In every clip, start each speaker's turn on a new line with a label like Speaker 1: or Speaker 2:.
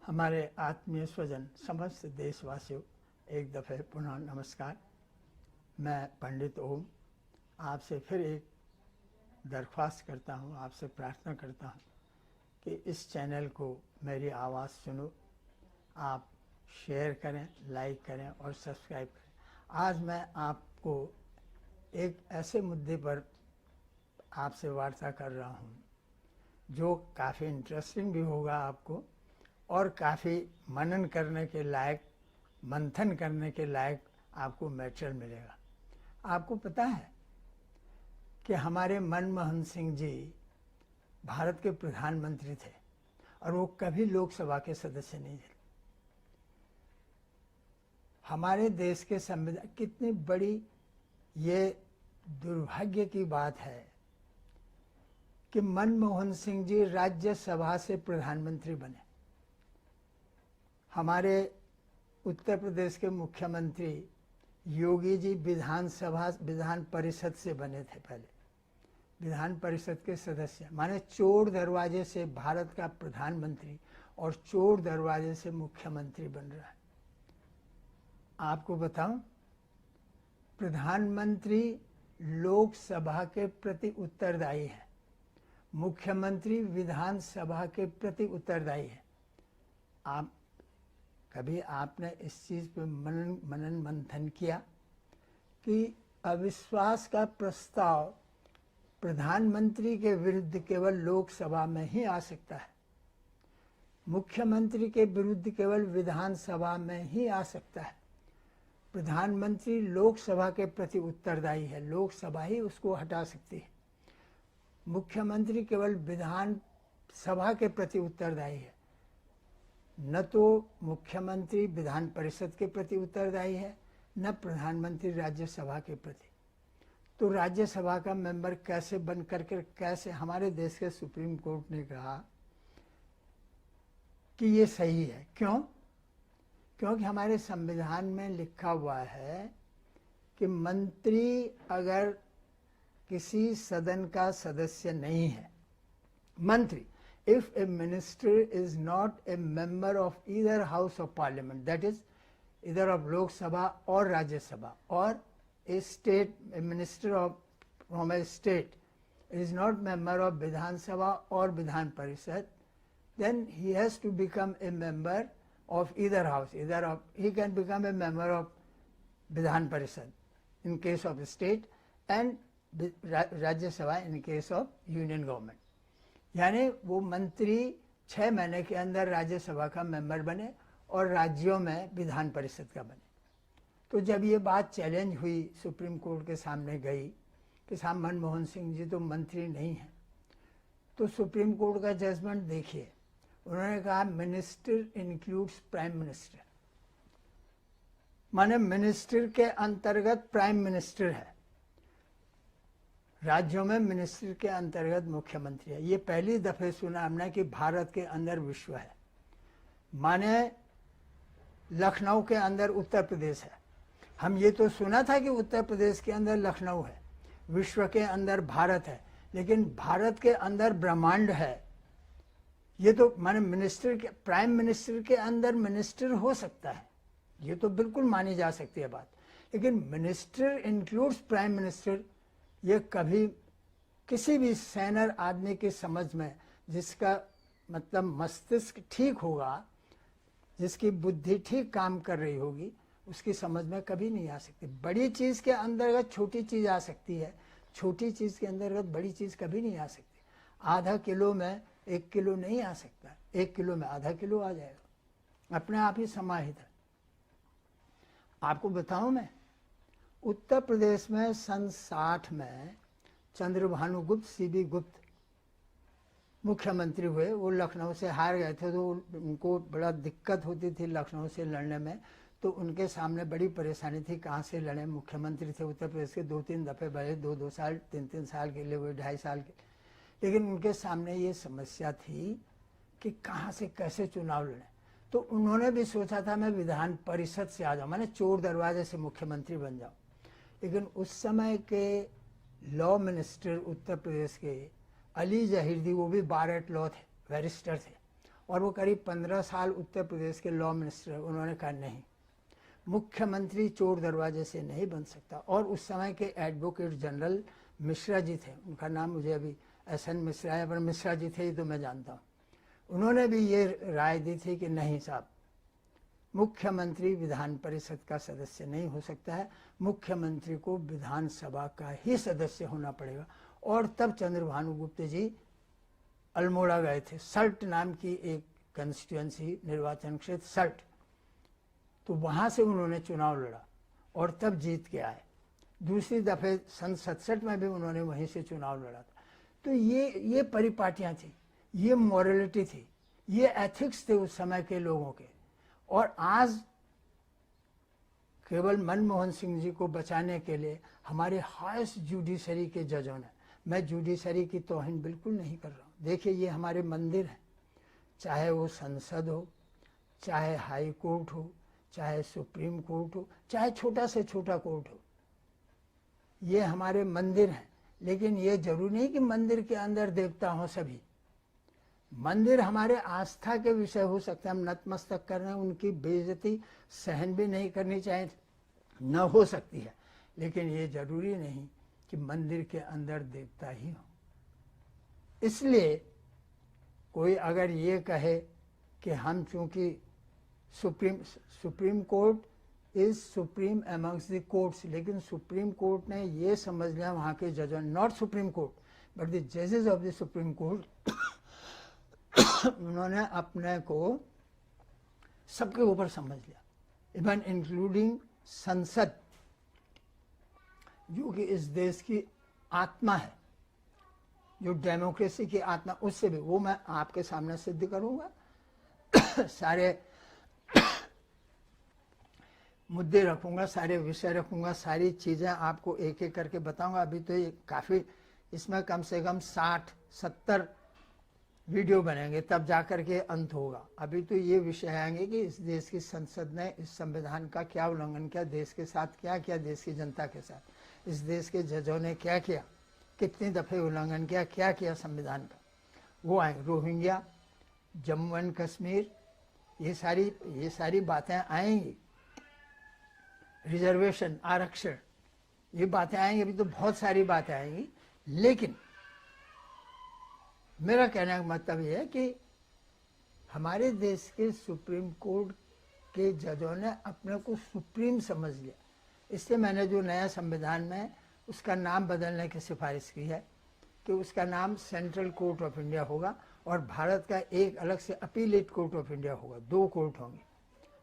Speaker 1: हमारे आत्मीय स्वजन समस्त देशवासियों, एक दफ़े पुनः नमस्कार। मैं पंडित ओम आपसे फिर एक दरख्वास्त करता हूँ, आपसे प्रार्थना करता हूँ कि इस चैनल को मेरी आवाज़ सुनो, आप शेयर करें, लाइक करें और सब्सक्राइब करें। आज मैं आपको एक ऐसे मुद्दे पर आपसे वार्ता कर रहा हूँ जो काफ़ी इंटरेस्टिंग भी होगा आपको और काफ़ी मनन करने के लायक, मंथन करने के लायक आपको मैटेरियल मिलेगा। आपको पता है कि हमारे मनमोहन सिंह जी भारत के प्रधानमंत्री थे और वो कभी लोकसभा के सदस्य नहीं थे। हमारे देश के संविधान, कितनी बड़ी ये दुर्भाग्य की बात है कि मनमोहन सिंह जी राज्यसभा से प्रधानमंत्री बने। हमारे उत्तर प्रदेश के मुख्यमंत्री योगी जी विधान परिषद से बने थे, पहले विधान परिषद के सदस्य, माने चोर दरवाजे से भारत का प्रधानमंत्री और चोर दरवाजे से मुख्यमंत्री बन रहा है। आपको बताऊं, प्रधानमंत्री लोकसभा के प्रति उत्तरदायी है, मुख्यमंत्री विधानसभा के प्रति उत्तरदायी है। आप कभी आपने इस चीज़ पे मनन मंथन किया कि अविश्वास का प्रस्ताव प्रधानमंत्री के विरुद्ध केवल लोकसभा में ही आ सकता है, मुख्यमंत्री के विरुद्ध केवल विधानसभा में ही आ सकता है। प्रधानमंत्री लोकसभा के प्रति उत्तरदायी है, लोकसभा ही उसको हटा सकती है। मुख्यमंत्री केवल विधानसभा के प्रति उत्तरदायी है, न तो मुख्यमंत्री विधान परिषद के प्रति उत्तरदायी है, न प्रधानमंत्री राज्यसभा के प्रति। तो राज्यसभा का मेंबर कैसे बन करके, कैसे? हमारे देश के सुप्रीम कोर्ट ने कहा कि ये सही है। क्यों? क्योंकि हमारे संविधान में लिखा हुआ है कि मंत्री अगर किसी सदन का सदस्य नहीं है, मंत्री, if a minister is not a member of either house of parliament, that is either of Lok Sabha or Rajya Sabha, or a minister from a state is not member of Vidhan Sabha or Vidhan Parishad, then he has to become a member of either house. He can become a member of Vidhan Parishad in case of state and Rajya Sabha in case of union government. यानी वो मंत्री 6 महीने के अंदर राज्यसभा का member बने और राज्यों में विधान परिषद का बने। तो जब ये बात चैलेंज हुई, सुप्रीम कोर्ट के सामने गई कि साहब मनमोहन सिंह जी तो मंत्री नहीं हैं, तो सुप्रीम कोर्ट का जजमेंट देखिए, उन्होंने कहा मिनिस्टर इंक्लूड्स प्राइम मिनिस्टर, माने मिनिस्टर के अंतर्गत प्राइम मिनिस्टर है, राज्यों में मिनिस्टर के अंतर्गत मुख्यमंत्री है। ये पहली दफे सुना हमने कि भारत के अंदर विश्व है, माने लखनऊ के अंदर उत्तर प्रदेश है। हम ये तो सुना था कि उत्तर प्रदेश के अंदर लखनऊ है, विश्व के अंदर भारत है, लेकिन भारत के अंदर ब्रह्मांड है। ये तो माने मिनिस्टर के, प्राइम मिनिस्टर के अंदर मिनिस्टर हो सकता है, ये तो बिल्कुल मानी जा सकती है बात, लेकिन मिनिस्टर इंक्लूड्स प्राइम मिनिस्टर, ये कभी किसी भी सैनर आदमी की समझ में, जिसका मतलब मस्तिष्क ठीक होगा, जिसकी बुद्धि ठीक काम कर रही होगी, उसकी समझ में कभी नहीं आ सकती। बड़ी चीज़ के अंतर्गत छोटी चीज़ आ सकती है, छोटी चीज़ के अंतर्गत बड़ी चीज़ कभी नहीं आ सकती। आधा किलो में 1 किलो नहीं आ सकता, 1 किलो में आधा किलो आ जाएगा, अपने आप ही समाहित है। आपको बताऊं, मैं उत्तर प्रदेश में सन 60 में चंद्रभानु गुप्त, सीबी गुप्त मुख्यमंत्री हुए। वो लखनऊ से हार गए थे, तो उनको बड़ा दिक्कत होती थी लखनऊ से लड़ने में, तो उनके सामने बड़ी परेशानी थी, कहाँ से लड़े। मुख्यमंत्री थे उत्तर प्रदेश के, 2-3 दफ़े बने, 2-2 साल, 3-3 साल के लिए हुए, 2.5 साल के, लेकिन उनके सामने ये समस्या थी कि कहाँ से कैसे चुनाव लड़े। तो उन्होंने भी सोचा था मैं विधान परिषद से आ जाऊँ, मैंने चोर दरवाजे से मुख्यमंत्री बन जाऊँ। लेकिन उस समय के लॉ मिनिस्टर उत्तर प्रदेश के अली जहीर दी, वो भी बार एट लॉ थे, बैरिस्टर थे, और वो करीब 15 साल उत्तर प्रदेश के लॉ मिनिस्टर है। उन्होंने कहा नहीं, मुख्यमंत्री चोर दरवाजे से नहीं बन सकता। और उस समय के एडवोकेट जनरल मिश्रा जी थे, उनका नाम मुझे अभी एस.एन. मिश्रा है, पर मिश्रा जी थे, ये तो मैं जानता हूँ। उन्होंने भी ये राय दी थी कि नहीं साहब, मुख्यमंत्री विधान परिषद का सदस्य नहीं हो सकता है, मुख्यमंत्री को विधानसभा का ही सदस्य होना पड़ेगा। और तब चंद्रभानु गुप्त जी अल्मोड़ा गए थे, सल्ट नाम की एक कंस्टिट्यूएंसी निर्वाचन क्षेत्र सल्ट, तो वहां से उन्होंने चुनाव लड़ा और तब जीत के आए। दूसरी दफे सन 67 में भी उन्होंने वहीं से चुनाव लड़ा था। तो ये परिपाटियां थी, ये मॉरलिटी थी, ये एथिक्स थे उस समय के लोगों के। और आज केवल मनमोहन सिंह जी को बचाने के लिए हमारे हाईएस्ट जुडिशरी के जजों ने, मैं जुडिशरी की तौहीन बिल्कुल नहीं कर रहा हूँ, देखिए ये हमारे मंदिर हैं, चाहे वो संसद हो, चाहे हाई कोर्ट हो, चाहे सुप्रीम कोर्ट हो, चाहे छोटा से छोटा कोर्ट हो, ये हमारे मंदिर हैं। लेकिन ये जरूरी नहीं कि मंदिर के अंदर देवता हों सभी। मंदिर हमारे आस्था के विषय हो सकते हैं, हम नतमस्तक कर रहे हैं, उनकी बेइज्जती सहन भी नहीं करनी चाहिए, न हो सकती है, लेकिन ये जरूरी नहीं कि मंदिर के अंदर देवता ही हो। इसलिए कोई अगर ये कहे कि हम चूंकि supreme court is supreme amongst the courts, लेकिन सुप्रीम कोर्ट ने ये समझ लिया वहाँ के जजों, not supreme court but the जजेस ऑफ द सुप्रीम कोर्ट, उन्होंने अपने को सबके ऊपर समझ लिया, इवन इंक्लूडिंग संसद, जो कि इस देश की आत्मा है, जो डेमोक्रेसी की आत्मा, उससे भी, वो मैं आपके सामने सिद्ध करूंगा। सारे मुद्दे रखूंगा, सारे विषय रखूंगा, सारी चीजें आपको एक एक करके बताऊंगा। अभी तो ये काफी, इसमें कम से कम 60-70 वीडियो बनेंगे, तब जाकर के अंत होगा। अभी तो ये विषय आएंगे कि इस देश की संसद ने इस संविधान का क्या उल्लंघन किया, देश के साथ क्या किया, देश की जनता के साथ, इस देश के जजों ने क्या किया, कितनी दफे उल्लंघन किया, क्या किया संविधान का, वो आएंगे। रोहिंग्या, जम्मू एंड कश्मीर, ये सारी बातें आएंगी, रिजर्वेशन, आरक्षण, ये बातें आएंगी। अभी तो बहुत सारी बातें आएंगी, लेकिन मेरा कहने का मतलब ये है कि हमारे देश के सुप्रीम कोर्ट के जजों ने अपने को सुप्रीम समझ लिया। इससे मैंने जो नया संविधान में उसका नाम बदलने की सिफारिश की है कि उसका नाम सेंट्रल कोर्ट ऑफ इंडिया होगा और भारत का एक अलग से अपीलेट कोर्ट ऑफ इंडिया होगा। 2 कोर्ट होंगे,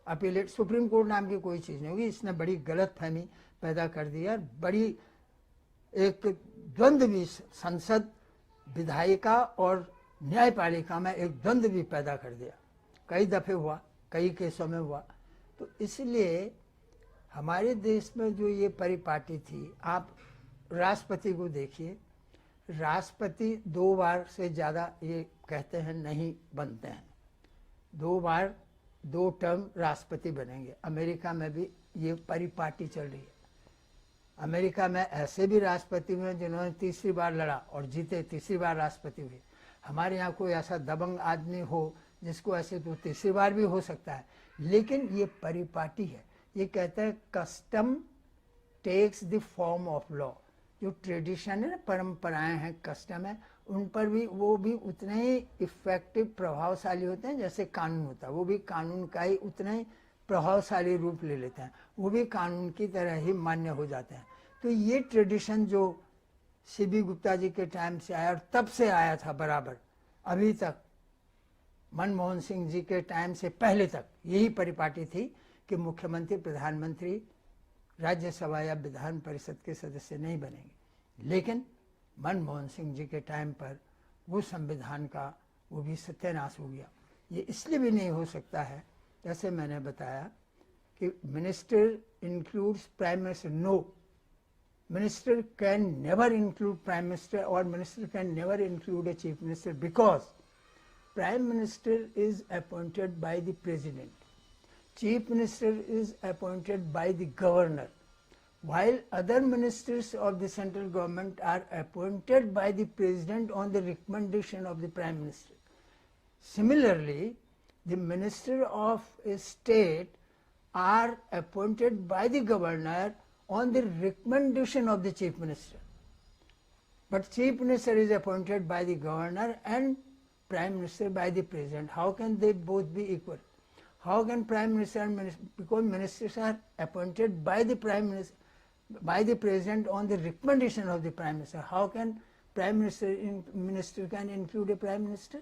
Speaker 1: अपीलेट, सुप्रीम कोर्ट नाम की कोई चीज़ नहीं होगी। इसने बड़ी गलतफहमी पैदा कर दी है, बड़ी एक द्वंद्व भी संसद, विधायिका और न्यायपालिका में एक द्वंद्व भी पैदा कर दिया, कई दफे हुआ, कई केसों में हुआ। तो इसलिए हमारे देश में जो ये परिपाटी थी, आप राष्ट्रपति को देखिए, राष्ट्रपति 2 बार से ज़्यादा ये कहते हैं नहीं बनते हैं, 2 बार 2 टर्म राष्ट्रपति बनेंगे। अमेरिका में भी ये परिपाटी चल रही है। अमेरिका में ऐसे भी राष्ट्रपति हुए जिन्होंने 3री बार लड़ा और जीते, 3री बार राष्ट्रपति हुए। हमारे यहाँ कोई ऐसा दबंग आदमी हो जिसको ऐसे तो 3री बार भी हो सकता है, लेकिन ये परिपाटी है। ये कहते हैं custom takes the form of law. जो ट्रेडिशन है ना, परंपराएं हैं, कस्टम है, उन पर भी वो भी उतने ही इफेक्टिव, प्रभावशाली होते हैं जैसे कानून होता है। वो भी कानून का ही उतना ही प्रभावशाली रूप ले लेते हैं, वो भी कानून की तरह ही मान्य हो जाते हैं। तो ये ट्रेडिशन जो सीबी गुप्ता जी के टाइम से आया और तब से आया था बराबर अभी तक, मनमोहन सिंह जी के टाइम से पहले तक यही परिपाटी थी कि मुख्यमंत्री, प्रधानमंत्री राज्यसभा या विधान परिषद के सदस्य नहीं बनेंगे। लेकिन मनमोहन सिंह जी के टाइम पर वो संविधान का वो भी सत्यानाश हो गया। ये इसलिए भी नहीं हो सकता है, जैसे मैंने बताया कि minister includes prime minister, no, minister can never include prime minister or minister can never include a chief minister because prime minister is appointed by the president, chief minister is appointed by the governor, while other ministers of the central government are appointed by the president on the recommendation of the prime minister. Similarly, the minister of a state are appointed by the governor on the recommendation of the chief minister. But chief minister is appointed by the governor and prime minister by the president. How can they both be equal? How can prime minister and minister, because ministers are appointed by the prime minister, by the president on the recommendation of the prime minister. How can prime minister can include a prime minister?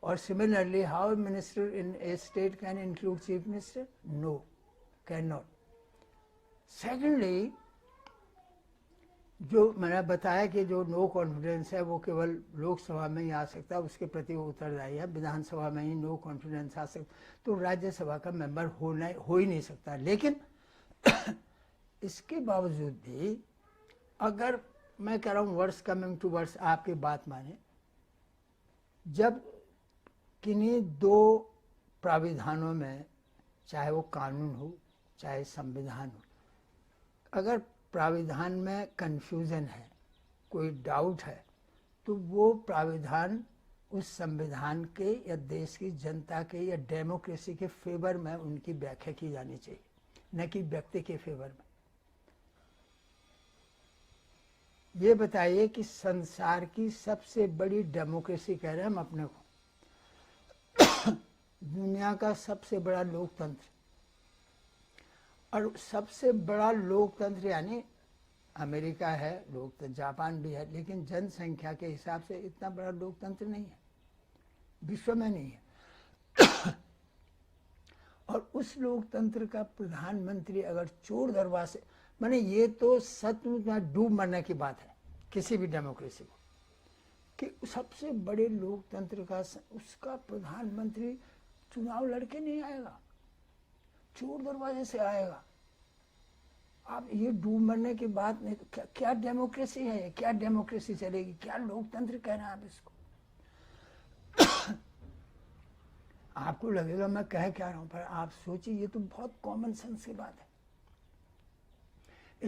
Speaker 1: Or similarly, how a minister in a state can include chief minister? No, cannot. Secondly, जो मैंने बताया कि जो no confidence है वो केवल लोकसभा में ही आ सकता है, उसके प्रति वो उत्तरदायी है, विधानसभा में ही नो कॉन्फिडेंस आ सकता, तो राज्यसभा का मेंबर हो ही नहीं सकता। लेकिन इसके बावजूद भी अगर मैं कह रहा हूँ वर्ड्स कमिंग टू वर्ड्स, आपकी बात माने, जब किन्हीं दो प्राविधानों में, चाहे वो कानून हो चाहे संविधान हो, अगर प्राविधान में कन्फ्यूज़न है, कोई डाउट है, तो वो प्राविधान उस संविधान के या देश की जनता के या डेमोक्रेसी के फेवर में उनकी व्याख्या की जानी चाहिए, न कि व्यक्ति के फेवर में। ये बताइए कि संसार की सबसे बड़ी डेमोक्रेसी कह रहे हैं हम अपने को, दुनिया का सबसे बड़ा लोकतंत्र, और सबसे बड़ा लोकतंत्र यानी अमेरिका है, लोकतंत्र जापान भी है, लेकिन जनसंख्या के हिसाब से इतना बड़ा लोकतंत्र नहीं है, विश्व में नहीं है। और उस लोकतंत्र का प्रधानमंत्री अगर चोर दरवाजे, माने ये तो सचमुच में डूब मरने की बात है किसी भी डेमोक्रेसी को, कि सबसे बड़े लोकतंत्र का उसका प्रधानमंत्री चुनाव लड़के नहीं आएगा, चोर दरवाजे से आएगा। आप ये डूब मरने की बात नहीं, क्या डेमोक्रेसी है, क्या डेमोक्रेसी चलेगी, क्या लोकतंत्र कह रहे हैं आप इसको? आपको लगेगा मैं कह क्या रहा हूं, पर आप सोचिए ये तो बहुत कॉमन सेंस की बात है।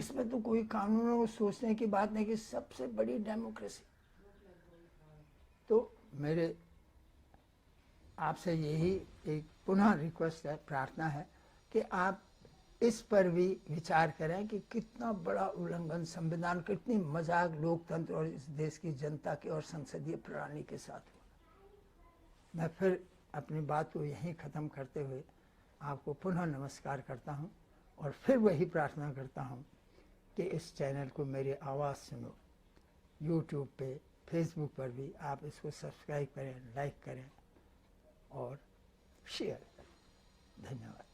Speaker 1: इसमें तो कोई कानूनों को सोचने की बात नहीं कि सबसे बड़ी डेमोक्रेसी। तो मेरे आपसे यही एक पुनः रिक्वेस्ट है, प्रार्थना है कि आप इस पर भी विचार करें कि कितना बड़ा उल्लंघन संविधान, कितनी मजाक लोकतंत्र और इस देश की जनता के और संसदीय प्रणाली के साथ हुआ। मैं फिर अपनी बात को यहीं ख़त्म करते हुए आपको पुनः नमस्कार करता हूं और फिर वही प्रार्थना करता हूं कि इस चैनल को मेरी आवाज़ सुनो, यूट्यूब पे, फेसबुक पर भी आप इसको सब्सक्राइब करें, लाइक करें और शेयर करें। धन्यवाद।